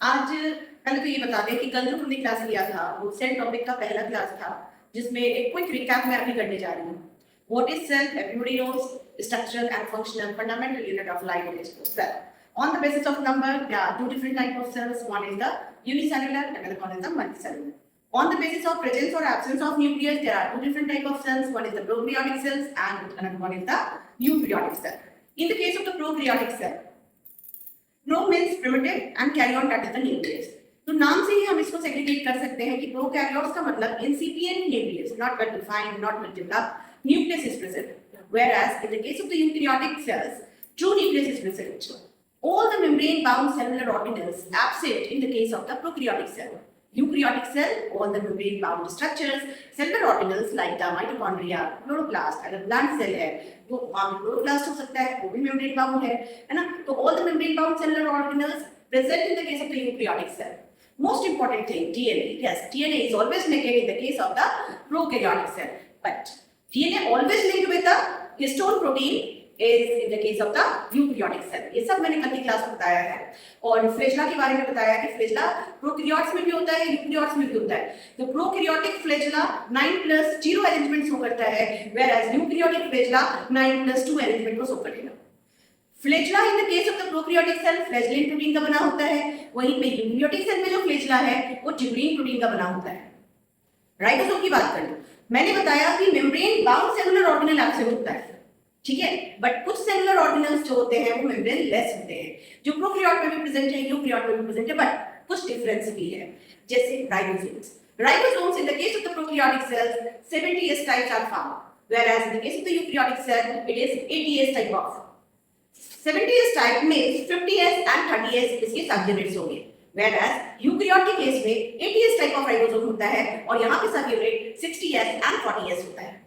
आज पहले तो ये बता दें कि कल जो हमने क्लास लिया था वो सेल टॉपिक का पहला क्लास था, जिसमें एक क्विक रिकैप मैं अभी करने जा रही हूँ। What is cell? Everybody knows structural and functional fundamental unit of life is cell. On the basis of number, there are two different types of cells. One is the unicellular, and another one is the multicellular. On the basis of presence or absence of nucleus, there are two different types of cells. One is the prokaryotic cells, and another one is the eukaryotic cell. In the case of the prokaryotic cell, pro means primitive and karyon that is the nucleus. तो नाम से ही हम इसको segregate कर सकते हैं कि prokaryotes का मतलब incipient nucleus, not well defined, not well developed, nucleus is present. Whereas in the case of the eukaryotic cells, true nucleus is present. All the membrane bound cellular organelles absent in the case of the prokaryotic cell. Eukaryotic cell, all the membrane bound structures, cellular organelles like the mitochondria, chloroplast, अगर plant cell है तो वहाँ पे chloroplast हो सकता है, वो भी membrane bound है ना? तो all the membrane bound cellular organelles present in the case of the eukaryotic cell. Most important thing, DNA. Yes, DNA is always naked in the case of the prokaryotic cell, but DNA always linked with the histone protein is in the case of the eukaryotic cell. ये सब मैंने कल की class में बताया है और flagella के बारे में बताया कि फ्लैजेला प्रोकैरियोट्स में भी होता है, यूकेरियोट्स में भी होता है. तो प्रोकैरियोटिक फ्लैजेला 9+0 अरेंजमेंट शो करता है, whereas यूकेरियोटिक फ्लैजेला 9+2 अरेंजमेंट को शो करेगा. Flagella in the case of the prokaryotic cell flagellin protein का बना होता है, वहीं पे यूकेरियोटिक सेल में जो फ्लैजेला है वो ट्यूबुलिन प्रोटीन का बना होता है. राइबोसोम की बात करें, मैंने बताया कि membrane bound cellular organelle absent होता है, ठीक है, बट कुछ सेलुलर ऑर्गेनेल्स जो होते हैं वो मेम्ब्रेन लेस होते हैं, जो प्रोकैरियोट में भी प्रेजेंट है, यूकेरियोट में भी प्रेजेंट है, बट कुछ डिफरेंस भी है. जैसे ribosomes. Ribosomes in the case of the prokaryotic cells 70S types are found, whereas in the case of the eukaryotic cell it is 80S type of. 70S type means 50S and 30S इसके सब units होंगे, whereas eukaryote के case में 80S type of ribosome होता है और यहाँ पे सब यूनिट 60S and 40S होता है.